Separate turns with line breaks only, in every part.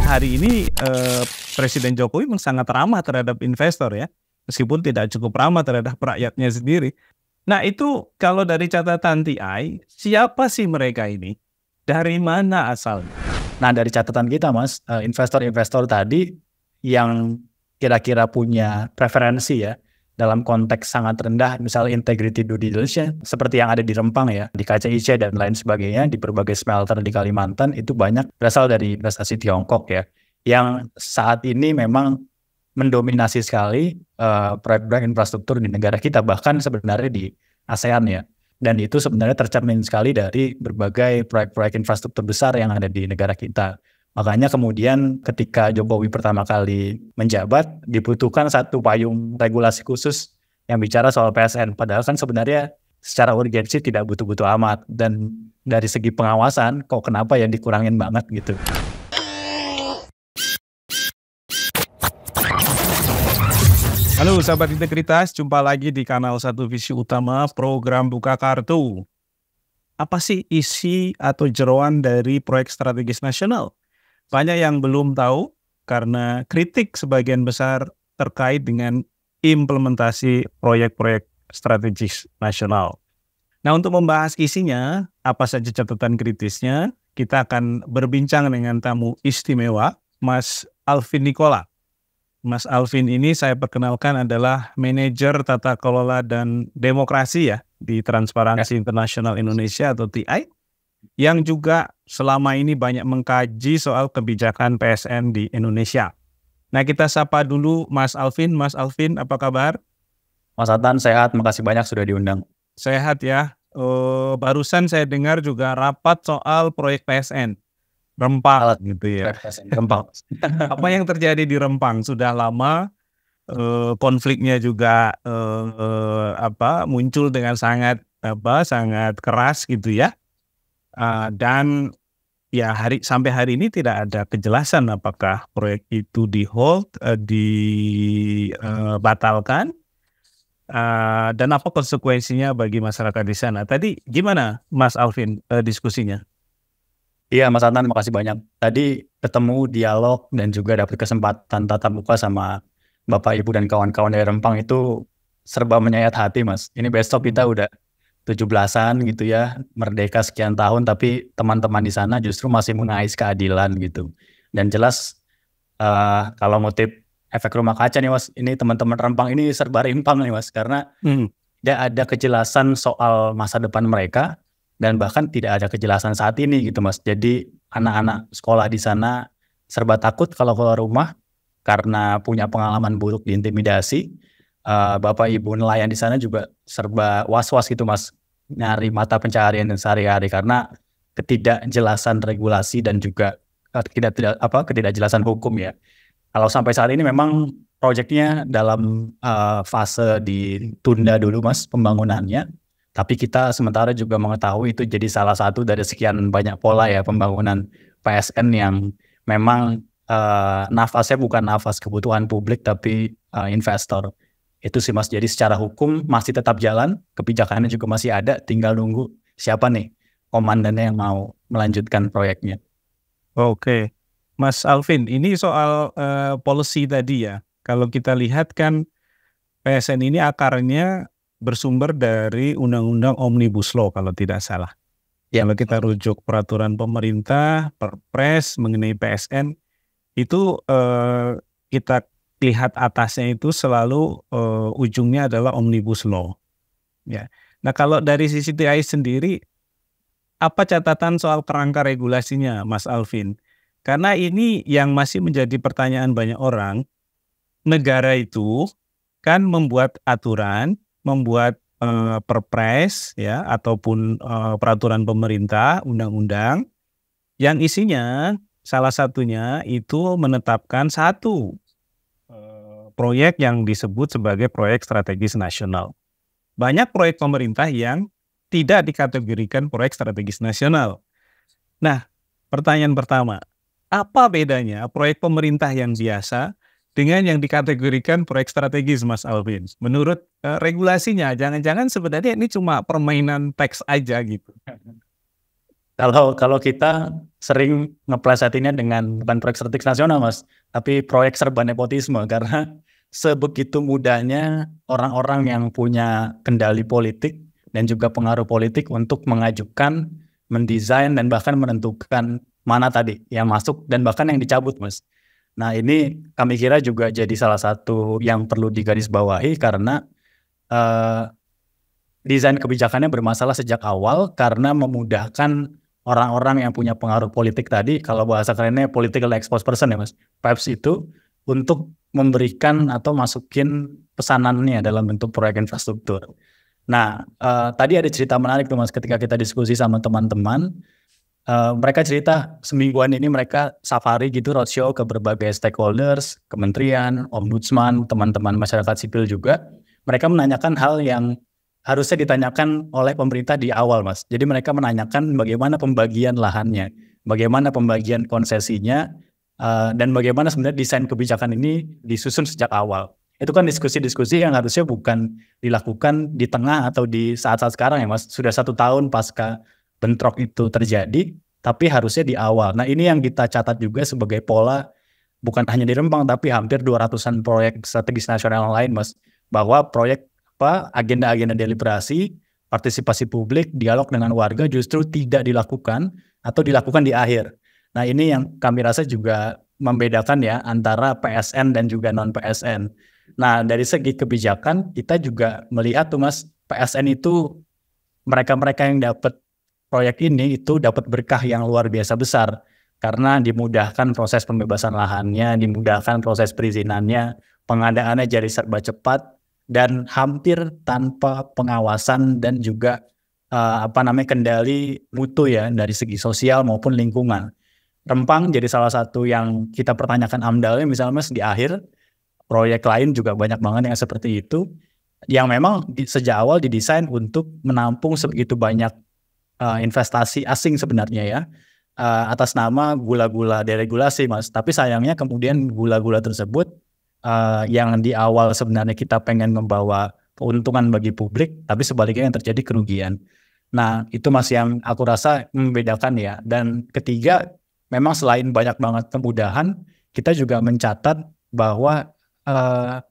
hari ini Presiden Jokowi memang sangat ramah terhadap investor ya, meskipun tidak cukup ramah terhadap rakyatnya sendiri. Nah itu kalau dari catatan TI, siapa sih mereka ini? Dari mana asalnya?
Nah dari catatan kita Mas, investor-investor tadi yang kira-kira punya preferensi ya, dalam konteks sangat rendah, misalnya integrity due diligence, seperti yang ada di Rempang ya, di KCIC dan lain sebagainya, di berbagai smelter di Kalimantan, itu banyak berasal dari investasi Tiongkok ya, yang saat ini memang mendominasi sekali proyek-proyek infrastruktur di negara kita, bahkan sebenarnya di ASEAN ya. Dan itu sebenarnya tercermin sekali dari berbagai proyek-proyek infrastruktur besar yang ada di negara kita. Makanya kemudian ketika Jokowi pertama kali menjabat, dibutuhkan satu payung regulasi khusus yang bicara soal PSN. Padahal kan sebenarnya secara urgensi tidak butuh-butuh amat. Dan dari segi pengawasan, kok kenapa ya dikurangin banget gitu.
Halo sahabat integritas, jumpa lagi di kanal Satu Visi Utama program Buka Kartu. Apa sih isi atau jeroan dari proyek strategis nasional? Banyak yang belum tahu karena kritik sebagian besar terkait dengan implementasi proyek-proyek strategis nasional. Nah, untuk membahas isinya, apa saja catatan kritisnya, kita akan berbincang dengan tamu istimewa, Mas Alvin Nikola. Mas Alvin ini saya perkenalkan adalah manajer tata kelola dan demokrasi ya di Transparansi Internasional Indonesia atau TI, yang juga selama ini banyak mengkaji soal kebijakan PSN di Indonesia. Nah, kita sapa dulu Mas Alvin. Mas Alvin, apa kabar?
Mas Adnan sehat, makasih banyak sudah diundang.
Sehat ya. Barusan saya dengar juga rapat soal proyek PSN. Rempang gitu ya.
Rempang.
Apa yang terjadi di Rempang? Sudah lama konfliknya juga muncul dengan sangat keras gitu ya. Dan ya sampai hari ini tidak ada kejelasan apakah proyek itu di-hold, dibatalkan, dan apa konsekuensinya bagi masyarakat di sana. Tadi gimana Mas Alvin diskusinya?
Iya Mas Adnan, makasih banyak. Tadi ketemu, dialog, dan juga dapat kesempatan tatap muka sama Bapak Ibu dan kawan-kawan dari Rempang itu serba menyayat hati Mas. Ini besok kita udah 17-an gitu ya, merdeka sekian tahun, tapi teman-teman di sana justru masih mengais keadilan gitu. Dan jelas kalau motif efek rumah kaca nih Mas, ini teman-teman Rempang ini serba rimpang nih Mas, karena tidak ada kejelasan soal masa depan mereka, dan bahkan tidak ada kejelasan saat ini gitu Mas. Jadi anak-anak sekolah di sana serba takut kalau keluar rumah karena punya pengalaman buruk diintimidasi. Bapak Ibu nelayan di sana juga serba was-was gitu Mas, nyari mata pencaharian dan sehari-hari karena ketidakjelasan regulasi dan juga ketidakjelasan hukum ya. Kalau sampai saat ini memang proyeknya dalam fase ditunda dulu Mas pembangunannya. Tapi kita sementara juga mengetahui itu jadi salah satu dari sekian banyak pola ya pembangunan PSN yang memang nafasnya bukan nafas kebutuhan publik tapi investor. Itu sih Mas, jadi secara hukum masih tetap jalan, kebijakannya juga masih ada, tinggal nunggu siapa nih komandannya yang mau melanjutkan proyeknya.
Oke, Mas Alvin, ini soal policy tadi ya. Kalau kita lihat kan PSN ini akarnya bersumber dari Undang-Undang Omnibus Law kalau tidak salah. Ya. Kalau kita rujuk peraturan pemerintah, Perpres mengenai PSN, itu kita lihat atasnya itu selalu ujungnya adalah Omnibus Law. Ya. Nah kalau dari sisi TI sendiri, apa catatan soal kerangka regulasinya Mas Alvin? Karena ini yang masih menjadi pertanyaan banyak orang, negara itu kan membuat aturan, membuat perpres ya ataupun peraturan pemerintah, undang-undang yang isinya salah satunya itu menetapkan satu proyek yang disebut sebagai proyek strategis nasional. Banyak proyek pemerintah yang tidak dikategorikan proyek strategis nasional. Nah, pertanyaan pertama, apa bedanya proyek pemerintah yang biasa dengan yang dikategorikan proyek strategis, Mas Alvin? Menurut regulasinya, jangan-jangan sebenarnya ini cuma permainan teks aja gitu.
Kalau kita sering ngeplesetinnya dengan bukan proyek strategis nasional Mas, tapi proyek serba nepotisme karena sebegitu mudahnya orang-orang yang punya kendali politik dan juga pengaruh politik untuk mengajukan, mendesain dan bahkan menentukan mana tadi yang masuk dan bahkan yang dicabut Mas. Nah ini kami kira juga jadi salah satu yang perlu digarisbawahi karena desain kebijakannya bermasalah sejak awal karena memudahkan orang-orang yang punya pengaruh politik tadi, kalau bahasa kerennya political exposed person ya Mas, PEPS itu untuk memberikan atau masukin pesanannya dalam bentuk proyek infrastruktur. Nah, tadi ada cerita menarik tuh Mas ketika kita diskusi sama teman-teman, mereka cerita semingguan ini mereka safari gitu roadshow ke berbagai stakeholders, kementerian, ombudsman, teman-teman masyarakat sipil juga. Mereka menanyakan hal yang harusnya ditanyakan oleh pemerintah di awal Mas. Jadi mereka menanyakan bagaimana pembagian lahannya, bagaimana pembagian konsesinya, dan bagaimana sebenarnya desain kebijakan ini disusun sejak awal. Itu kan diskusi-diskusi yang harusnya bukan dilakukan di tengah atau di saat-saat sekarang ya Mas. Sudah 1 tahun pasca bentrok itu terjadi, tapi harusnya di awal. Nah ini yang kita catat juga sebagai pola, bukan hanya di Rempang, tapi hampir 200-an proyek strategis nasional lain Mas. Bahwa proyek agenda-agenda deliberasi, partisipasi publik, dialog dengan warga justru tidak dilakukan atau dilakukan di akhir. Nah ini yang kami rasa juga membedakan ya antara PSN dan juga non-PSN. Nah dari segi kebijakan kita juga melihat tuh Mas, PSN itu mereka-mereka yang dapat proyek ini itu dapat berkah yang luar biasa besar karena dimudahkan proses pembebasan lahannya, dimudahkan proses perizinannya, pengadaannya jadi serba cepat dan hampir tanpa pengawasan dan juga kendali mutu ya dari segi sosial maupun lingkungan. Rempang jadi salah satu yang kita pertanyakan AMDAL-nya misalnya Mas di akhir, proyek lain juga banyak banget yang seperti itu yang memang sejak awal didesain untuk menampung sebegitu banyak investasi asing sebenarnya ya, atas nama gula-gula deregulasi Mas. Tapi sayangnya kemudian gula-gula tersebut yang di awal sebenarnya kita pengen membawa keuntungan bagi publik, tapi sebaliknya yang terjadi kerugian. Nah itu Mas yang aku rasa membedakan ya. Dan ketiga, memang selain banyak banget kemudahan, kita juga mencatat bahwa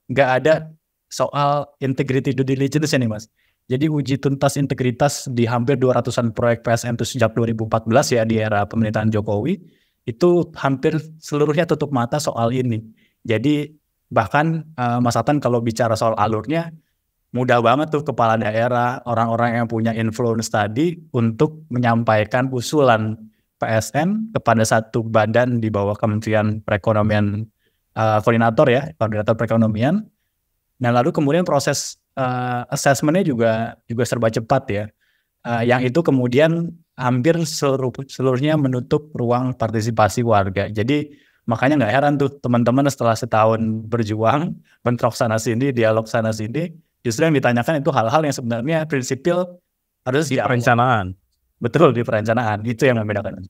nggak ada soal integrity due diligence nih Mas. Jadi uji tuntas integritas di hampir 200-an proyek PSN itu sejak 2014 ya di era pemerintahan Jokowi, itu hampir seluruhnya tutup mata soal ini. Jadi bahkan Mas Atan kalau bicara soal alurnya, mudah banget tuh kepala daerah, orang-orang yang punya influence tadi untuk menyampaikan usulan PSN kepada satu badan di bawah Kementerian Perekonomian, koordinator perekonomian. Nah lalu kemudian proses assessment-nya juga serba cepat ya. Yang itu kemudian hampir seluruhnya menutup ruang partisipasi warga. Jadi makanya nggak heran tuh teman-teman setelah setahun berjuang, bentrok sana sini, dialog sana sini, justru yang ditanyakan itu hal-hal yang sebenarnya prinsipil harus
di perencanaan.
Betul, di perencanaan. Itu yang membedakan.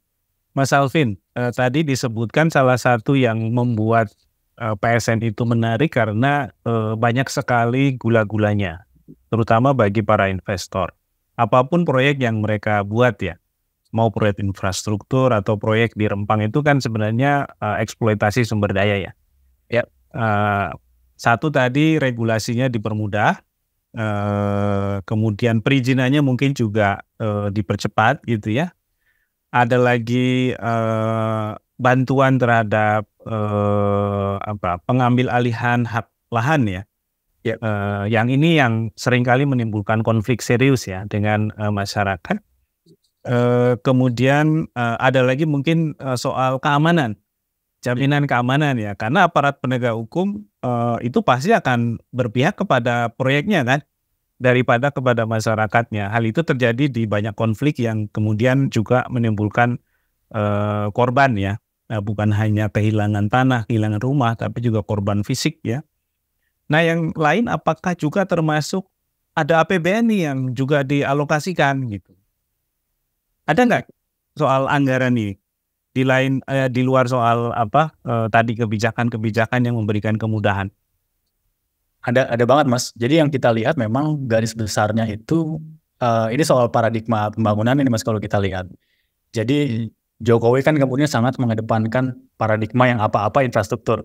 Mas Alvin, tadi disebutkan salah satu yang membuat PSN itu menarik karena banyak sekali gula-gulanya, terutama bagi para investor. Apapun proyek yang mereka buat ya, mau proyek infrastruktur atau proyek di Rempang itu kan sebenarnya eksploitasi sumber daya ya. Ya, satu tadi regulasinya dipermudah, kemudian perizinannya mungkin juga dipercepat gitu ya. Ada lagi bantuan terhadap pengambil alihan hak lahan ya. Yang ini yang seringkali menimbulkan konflik serius ya dengan masyarakat. Kemudian ada lagi mungkin soal keamanan, jaminan keamanan ya, karena aparat penegak hukum itu pasti akan berpihak kepada proyeknya kan, daripada kepada masyarakatnya. Hal itu terjadi di banyak konflik yang kemudian juga menimbulkan korban ya. Nah, bukan hanya kehilangan tanah, kehilangan rumah, tapi juga korban fisik ya. Nah, yang lain apakah juga termasuk ada APBN nih yang juga dialokasikan gitu? Ada nggak soal anggaran nih di luar soal tadi kebijakan-kebijakan yang memberikan kemudahan?
Ada banget Mas. Jadi yang kita lihat memang garis besarnya itu ini soal paradigma pembangunan ini Mas kalau kita lihat. Jadi Jokowi kan kemudian sangat mengedepankan paradigma yang apa-apa infrastruktur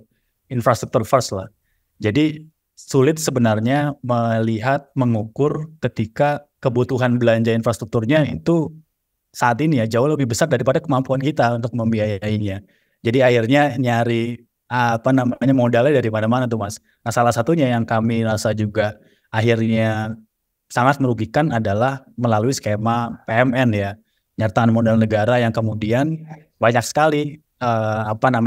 first lah. Jadi sulit sebenarnya melihat, mengukur ketika kebutuhan belanja infrastrukturnya itu saat ini ya jauh lebih besar daripada kemampuan kita untuk membiayainya. Jadi akhirnya nyari modalnya dari mana-mana tuh Mas. Nah salah satunya yang kami rasa juga akhirnya sangat merugikan adalah melalui skema PMN ya, penyertaan modal negara yang kemudian banyak sekali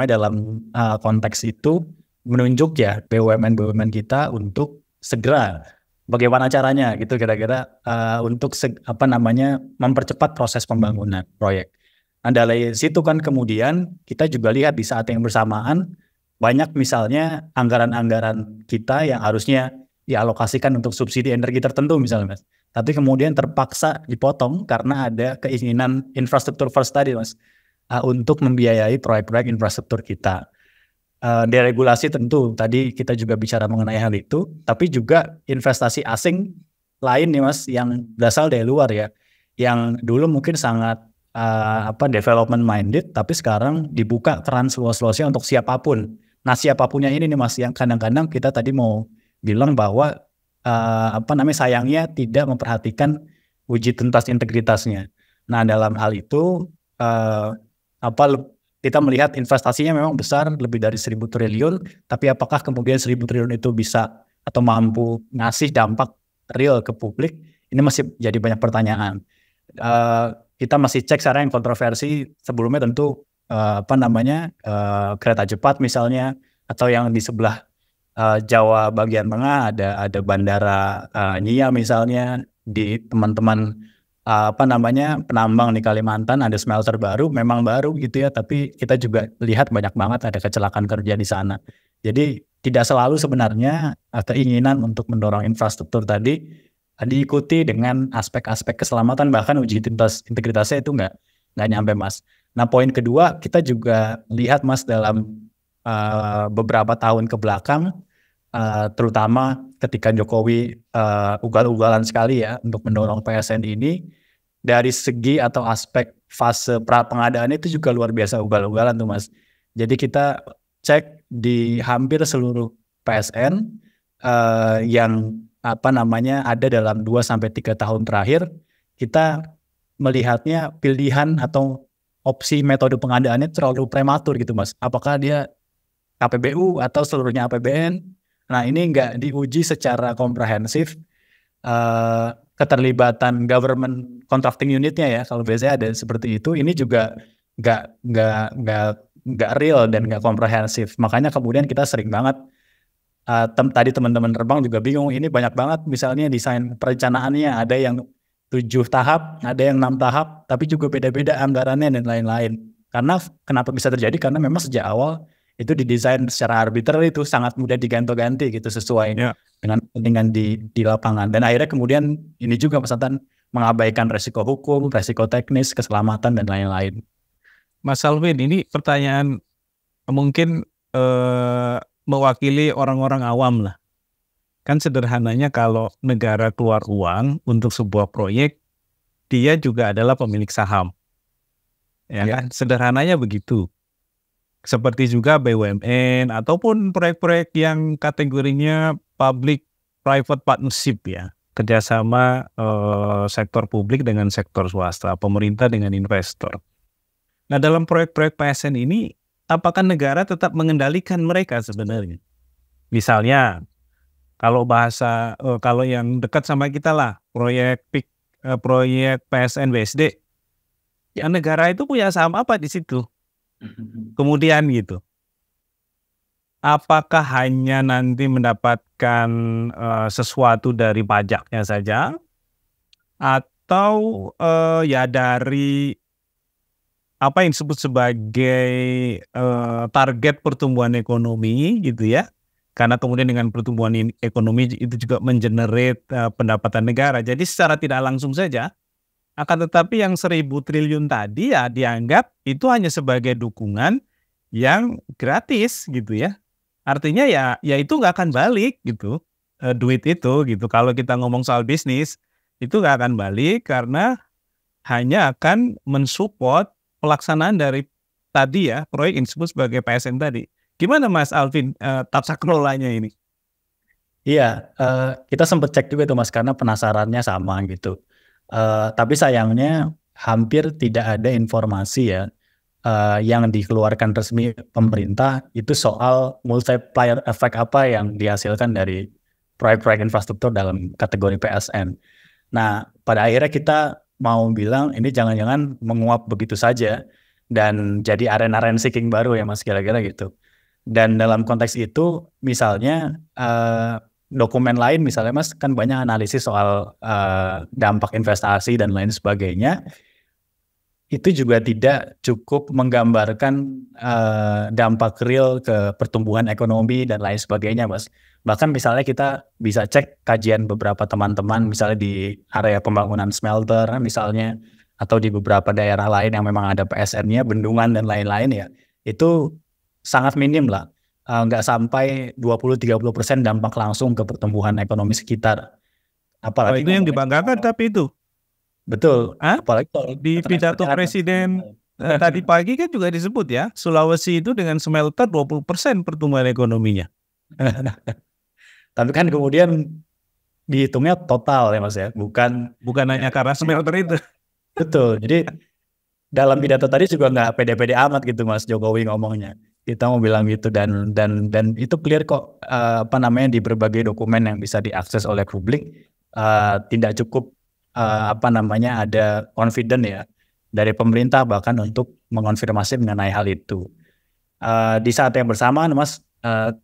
dalam konteks itu menunjuk ya BUMN kita untuk segera bagaimana caranya gitu kira-kira untuk mempercepat proses pembangunan proyek. Nah dari situ kan kemudian kita juga lihat di saat yang bersamaan banyak misalnya anggaran-anggaran kita yang harusnya dialokasikan untuk subsidi energi tertentu misalnya Mas. Tapi kemudian terpaksa dipotong karena ada keinginan infrastruktur first tadi Mas untuk membiayai proyek-proyek infrastruktur kita. Deregulasi tentu tadi kita juga bicara mengenai hal itu, tapi juga investasi asing lain nih Mas yang berasal dari luar ya, yang dulu mungkin sangat development minded, tapi sekarang dibuka keran seluas-luasnya untuk siapapun. Nah siapapunnya ini nih Mas yang kadang-kadang kita tadi mau bilang bahwa sayangnya tidak memperhatikan uji tuntas integritasnya. Nah dalam hal itu kita melihat investasinya memang besar, lebih dari 1.000 triliun, tapi apakah kemudian 1.000 triliun itu bisa atau mampu ngasih dampak real ke publik? Ini masih jadi banyak pertanyaan. Kita masih cek sekarang yang kontroversi sebelumnya tentu kereta cepat misalnya, atau yang di sebelah Jawa bagian tengah ada bandara Nia misalnya, di teman-teman penambang di Kalimantan ada smelter baru, memang baru gitu ya, tapi kita juga lihat banyak banget ada kecelakaan kerja di sana. Jadi tidak selalu sebenarnya keinginan untuk mendorong infrastruktur tadi diikuti dengan aspek-aspek keselamatan, bahkan uji integritasnya itu nggak nyampe Mas. Nah poin kedua, kita juga lihat Mas dalam beberapa tahun ke belakang, terutama ketika Jokowi ugal-ugalan sekali ya untuk mendorong PSN ini, dari segi atau aspek fase pra pengadaan itu juga luar biasa ugal-ugalan tuh Mas. Jadi kita cek di hampir seluruh PSN yang ada dalam 2-3 tahun terakhir, kita melihatnya pilihan atau opsi metode pengadaannya terlalu prematur gitu Mas. Apakah dia KPBU atau seluruhnya APBN? Nah ini nggak diuji secara komprehensif. Keterlibatan government contracting unitnya ya, kalau biasanya ada seperti itu, ini juga nggak real dan nggak komprehensif. Makanya kemudian kita sering banget tadi teman-teman terbang juga bingung, ini banyak banget misalnya desain perencanaannya ada yang 7 tahap, ada yang 6 tahap, tapi juga beda-beda anggarannya dan lain-lain. Karena kenapa bisa terjadi? Karena memang sejak awal itu didesain secara arbitrary, itu sangat mudah diganti-ganti gitu sesuai dengan kepentingan di lapangan. Dan akhirnya kemudian ini juga Mas Antan mengabaikan resiko hukum, resiko teknis, keselamatan dan lain-lain.
Mas Alvin, ini pertanyaan mungkin mewakili orang-orang awam lah. Kan sederhananya kalau negara keluar uang untuk sebuah proyek, dia juga adalah pemilik saham. Ya kan? Sederhananya begitu. Seperti juga BUMN ataupun proyek-proyek yang kategorinya public-private partnership ya, kerjasama sektor publik dengan sektor swasta, pemerintah dengan investor. Nah dalam proyek-proyek PSN ini, apakah negara tetap mengendalikan mereka sebenarnya? Misalnya, kalau yang dekat sama kita lah, proyek PSN BSD, ya negara itu punya saham apa di situ? Kemudian gitu, apakah hanya nanti mendapatkan sesuatu dari pajaknya saja, atau ya dari apa yang disebut sebagai target pertumbuhan ekonomi gitu ya, karena kemudian dengan pertumbuhan ekonomi itu juga mengenerate pendapatan negara. Jadi secara tidak langsung saja, akan tetapi yang 1.000 triliun tadi ya dianggap itu hanya sebagai dukungan yang gratis gitu ya. Artinya ya itu nggak akan balik gitu, duit itu gitu. Kalau kita ngomong soal bisnis, itu nggak akan balik karena hanya akan mensupport pelaksanaan dari tadi ya, proyek yang disebut sebagai PSN tadi. Gimana Mas Alvin tata kelolanya ini?
Iya, kita sempat cek juga tuh Mas karena penasarannya sama gitu. Tapi sayangnya hampir tidak ada informasi ya yang dikeluarkan resmi pemerintah itu soal multiplier effect apa yang dihasilkan dari proyek-proyek infrastruktur dalam kategori PSN. Nah, pada akhirnya kita mau bilang ini jangan-jangan menguap begitu saja dan jadi arena rent seeking baru ya Mas, kira-kira gitu. Dan dalam konteks itu misalnya dokumen lain misalnya Mas kan banyak analisis soal dampak investasi dan lain sebagainya. Itu juga tidak cukup menggambarkan dampak real ke pertumbuhan ekonomi dan lain sebagainya, Mas. Bahkan misalnya kita bisa cek kajian beberapa teman-teman misalnya di area pembangunan smelter misalnya, atau di beberapa daerah lain yang memang ada PSN-nya, bendungan dan lain-lain ya, itu sangat minim lah. Nggak sampai 20-30% dampak langsung ke pertumbuhan ekonomi sekitar. Apalagi
itu yang dibanggakan tapi itu.
Betul. Apalagi
di pidato Presiden tadi pagi kan juga disebut ya, Sulawesi itu dengan smelter 20% pertumbuhan ekonominya.
Tapi kan kemudian dihitungnya total ya Mas ya, bukan
hanya karena smelter itu.
Betul. Jadi dalam pidato tadi juga nggak pede-pede amat gitu Mas Jokowi ngomongnya. Kita mau bilang gitu dan itu clear kok di berbagai dokumen yang bisa diakses oleh publik tidak cukup ada confident ya dari pemerintah bahkan untuk mengonfirmasi mengenai hal itu. Di saat yang bersamaan Mas,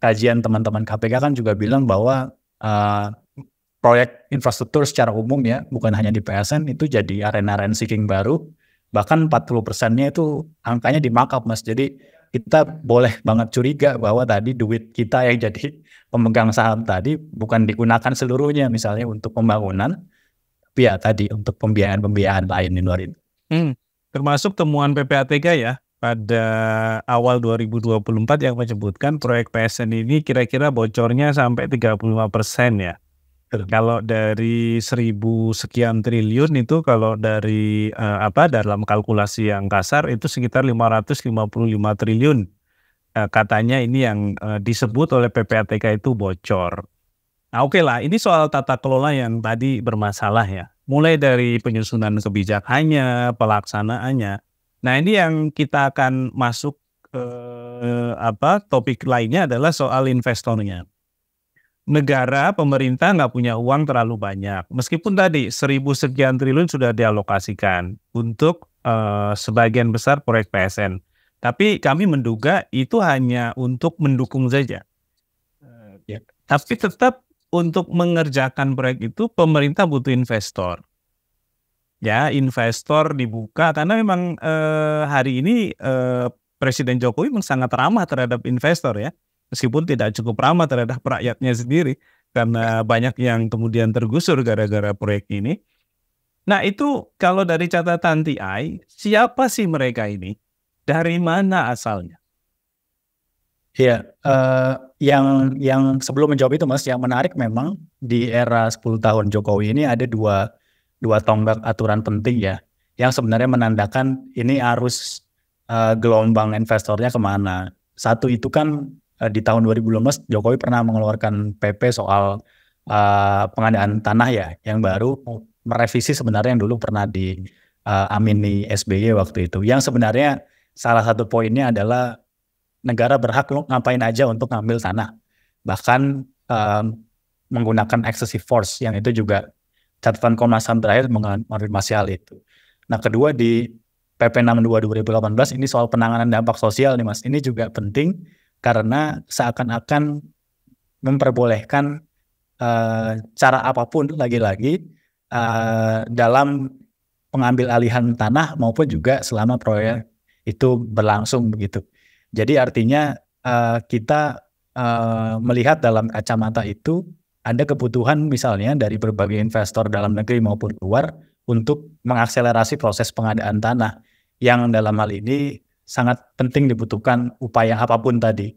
kajian teman-teman KPK kan juga bilang bahwa proyek infrastruktur secara umum ya, bukan hanya di PSN itu jadi arena rent seeking baru, bahkan 40%-nya itu angkanya di markup Mas. Jadi kita boleh banget curiga bahwa tadi duit kita yang jadi pemegang saham tadi bukan digunakan seluruhnya misalnya untuk pembangunan, tapi ya tadi untuk pembiayaan lain di luar itu.
Termasuk temuan PPATK ya pada awal 2024 yang menyebutkan proyek PSN ini kira-kira bocornya sampai 35% ya. Kalau dari 1.000 sekian triliun itu kalau dari dalam kalkulasi yang kasar itu sekitar 555 triliun. Katanya ini yang disebut oleh PPATK itu bocor. Nah, oke lah, ini soal tata kelola yang tadi bermasalah ya. Mulai dari penyusunan kebijakannya, pelaksanaannya. Nah, ini yang kita akan masuk topik lainnya adalah soal investornya. Negara, pemerintah nggak punya uang terlalu banyak. Meskipun tadi 1.000 sekian triliun sudah dialokasikan untuk sebagian besar proyek PSN. Tapi kami menduga itu hanya untuk mendukung saja. Tapi tetap untuk mengerjakan proyek itu pemerintah butuh investor. Ya, investor dibuka karena memang hari ini Presiden Jokowi memang sangat ramah terhadap investor ya. Meskipun tidak cukup ramah terhadap rakyatnya sendiri karena banyak yang kemudian tergusur gara-gara proyek ini. Nah, itu kalau dari catatan TI, siapa sih mereka ini? Dari mana asalnya?
Iya, yang sebelum menjawab itu Mas, yang menarik memang di era 10 tahun Jokowi ini ada dua tonggak aturan penting ya, yang sebenarnya menandakan ini arus gelombang investornya kemana. Satu itu kan di tahun 2015 Jokowi pernah mengeluarkan PP soal pengadaan tanah ya, yang baru merevisi sebenarnya yang dulu pernah diamini SBY waktu itu. Yang sebenarnya salah satu poinnya adalah negara berhak ngapain aja untuk ngambil tanah, bahkan menggunakan excessive force, yang itu juga catatan Komnas HAM terakhir mengonfirmasi hal itu. Nah, kedua di PP 62 2018 ini soal penanganan dampak sosial nih Mas, ini juga penting karena seakan-akan memperbolehkan cara apapun lagi-lagi dalam pengambil alihan tanah maupun juga selama proyek itu berlangsung begitu. Jadi artinya kita melihat dalam kacamata itu ada kebutuhan misalnya dari berbagai investor dalam negeri maupun luar untuk mengakselerasi proses pengadaan tanah yang dalam hal ini sangat penting dibutuhkan upaya apapun tadi.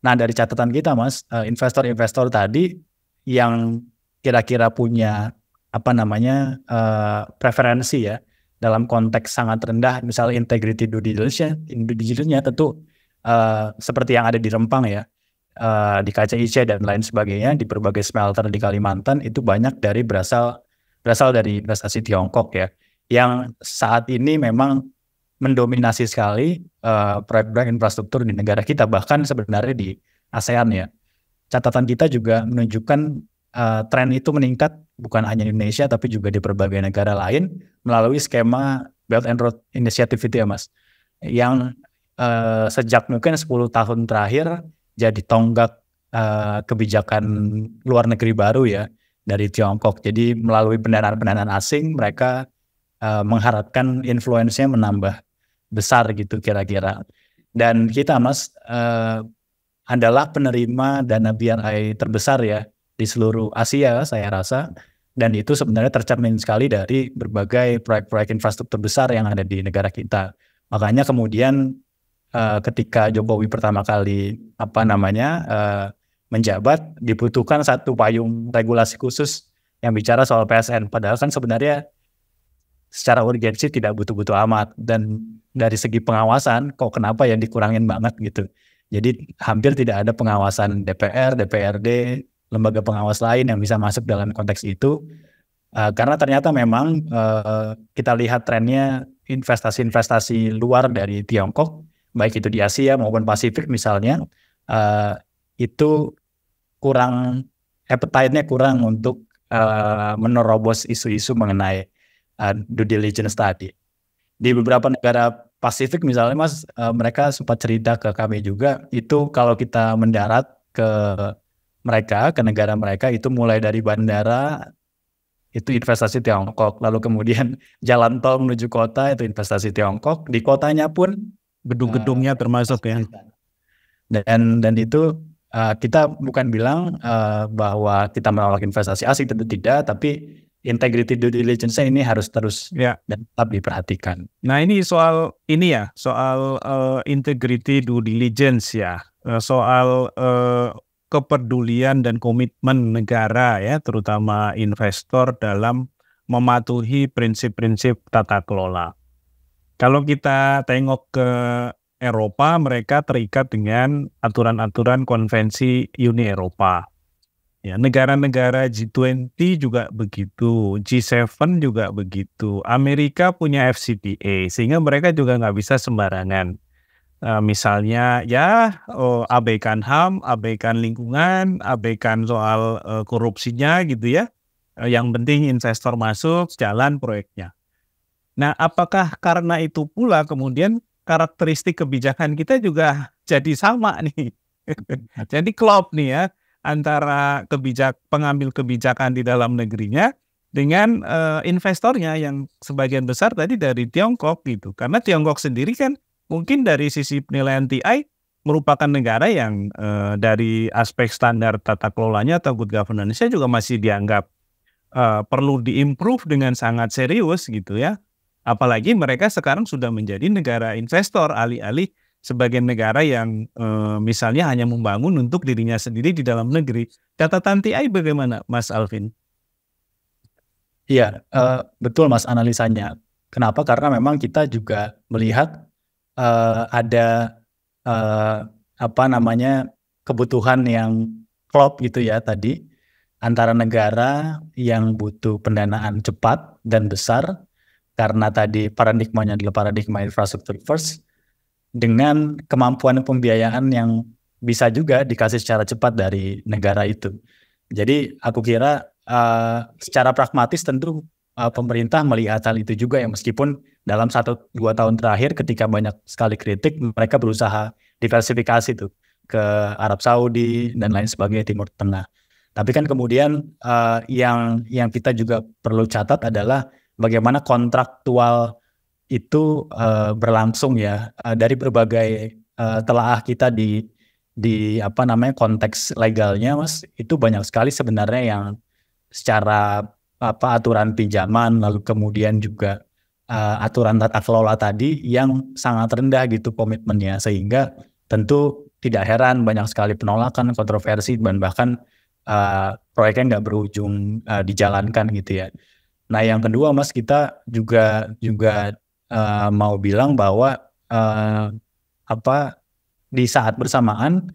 Nah, dari catatan kita Mas, investor-investor tadi yang kira-kira punya preferensi ya dalam konteks sangat rendah, misalnya integrity due diligence-nya tentu seperti yang ada di Rempang ya, di KCIC dan lain sebagainya, di berbagai smelter di Kalimantan itu banyak berasal dari investasi Tiongkok ya, yang saat ini memang mendominasi sekali proyek-proyek infrastruktur di negara kita, bahkan sebenarnya di ASEAN ya. Catatan kita juga menunjukkan tren itu meningkat bukan hanya di Indonesia tapi juga di berbagai negara lain melalui skema Belt and Road Initiative itu ya Mas, yang sejak mungkin 10 tahun terakhir jadi tonggak kebijakan luar negeri baru ya dari Tiongkok. Jadi melalui pendanaan asing mereka mengharapkan influence-nya menambah besar gitu kira-kira. Dan kita Mas adalah penerima dana BRI terbesar ya di seluruh Asia saya rasa, dan itu sebenarnya tercermin sekali dari berbagai proyek-proyek infrastruktur besar yang ada di negara kita. Makanya kemudian ketika Jokowi pertama kali menjabat, dibutuhkan satu payung regulasi khusus yang bicara soal PSN, padahal kan sebenarnya secara urgensi tidak butuh-butuh amat, dan dari segi pengawasan kok kenapa yang dikurangin banget gitu. Jadi hampir tidak ada pengawasan DPR, DPRD, lembaga pengawas lain yang bisa masuk dalam konteks itu, karena ternyata memang kita lihat trennya investasi-investasi luar dari Tiongkok, baik itu di Asia maupun Pasifik misalnya, itu kurang, appetite-nya kurang untuk menerobos isu-isu mengenai due diligence tadi. Di beberapa negara Pasifik misalnya Mas, mereka sempat cerita ke kami juga, itu kalau kita mendarat ke negara mereka itu mulai dari bandara itu investasi Tiongkok, lalu kemudian jalan tol menuju kota itu investasi Tiongkok, di kotanya pun
gedung-gedungnya termasuk ya.
Dan itu kita bukan bilang bahwa kita menolak investasi asing, tentu tidak, tapi integrity due diligence ini harus terus dan tetap diperhatikan.
Nah ini soal integrity due diligence ya, soal kepedulian dan komitmen negara ya, terutama investor dalam mematuhi prinsip-prinsip tata kelola. Kalau kita tengok ke Eropa, mereka terikat dengan aturan-aturan konvensi Uni Eropa. Ya, negara-negara G20 juga begitu, G7 juga begitu. Amerika punya FCPA, sehingga mereka juga nggak bisa sembarangan. Misalnya ya abaikan HAM, abaikan lingkungan, abaikan soal korupsinya gitu ya. Yang penting investor masuk, jalan proyeknya. Nah, apakah karena itu pula kemudian karakteristik kebijakan kita juga jadi sama nih? Jadi klop nih ya antara pengambil kebijakan di dalam negerinya dengan investornya yang sebagian besar tadi dari Tiongkok gitu. Karena Tiongkok sendiri kan mungkin dari sisi penilaian TI merupakan negara yang dari aspek standar tata kelolanya atau good governance-nya juga masih dianggap perlu diimprove dengan sangat serius gitu ya. Apalagi mereka sekarang sudah menjadi negara investor, alih-alih sebagai negara yang misalnya hanya membangun untuk dirinya sendiri di dalam negeri. Catatan TI bagaimana Mas Alvin?
Iya, betul Mas analisanya. Kenapa? Karena memang kita juga melihat ada kebutuhan yang klop gitu ya tadi, antara negara yang butuh pendanaan cepat dan besar karena tadi paradigmanya adalah paradigma infrastruktur first, dengan kemampuan pembiayaan yang bisa juga dikasih secara cepat dari negara itu. Jadi aku kira secara pragmatis tentu pemerintah melihat hal itu juga ya, meskipun dalam 1-2 tahun terakhir ketika banyak sekali kritik, mereka berusaha diversifikasi tuh ke Arab Saudi dan lain sebagainya, Timur Tengah. Tapi kan kemudian yang kita juga perlu catat adalah bagaimana kontraktual itu berlangsung ya, dari berbagai telaah kita di konteks legalnya Mas, itu banyak sekali sebenarnya yang secara aturan pinjaman, lalu kemudian juga aturan tata kelola tadi yang sangat rendah gitu komitmennya, sehingga tentu tidak heran banyak sekali penolakan, kontroversi, dan bahkan proyeknya nggak berujung dijalankan gitu ya. Nah, yang kedua Mas, kita juga mau bilang bahwa di saat bersamaan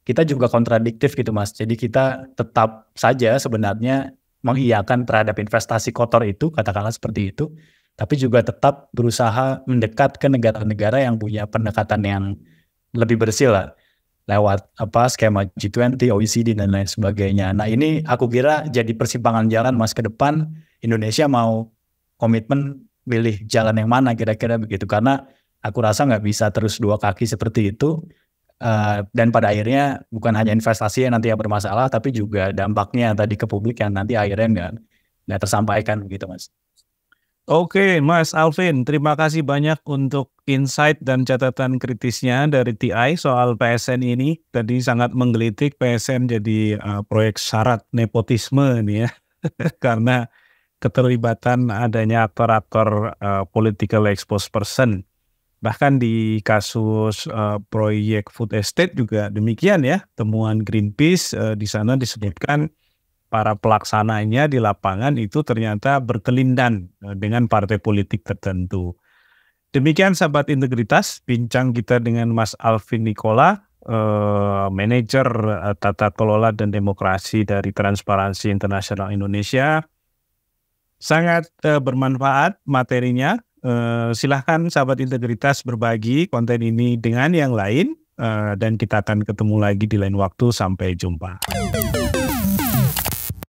kita juga kontradiktif gitu Mas. Jadi kita tetap saja sebenarnya mengiyakan terhadap investasi kotor itu, katakanlah seperti itu, tapi juga tetap berusaha mendekat ke negara-negara yang punya pendekatan yang lebih bersih lah, lewat skema G20, OECD dan lain sebagainya. Nah, ini aku kira jadi persimpangan jalan Mas ke depan. Indonesia mau komitmen pilih jalan yang mana kira-kira begitu, karena aku rasa nggak bisa terus dua kaki seperti itu. Dan pada akhirnya bukan hanya investasi yang nanti yang bermasalah, tapi juga dampaknya tadi ke publik yang nanti akhirnya nggak tersampaikan begitu Mas.
Oke, Mas Alvin, terima kasih banyak untuk insight dan catatan kritisnya dari TI soal PSN ini. Tadi sangat menggelitik PSN jadi proyek syarat nepotisme nih ya, karena keterlibatan adanya aktor-aktor political exposed person. Bahkan di kasus proyek food estate juga demikian ya, temuan Greenpeace di sana disebutkan para pelaksananya di lapangan itu ternyata berkelindan dengan partai politik tertentu. Demikian sahabat integritas, bincang kita dengan Mas Alvin Nikola, manajer tata kelola dan demokrasi dari Transparansi Internasional Indonesia. Sangat bermanfaat materinya. Silahkan sahabat integritas berbagi konten ini dengan yang lain, dan kita akan ketemu lagi di lain waktu. Sampai jumpa.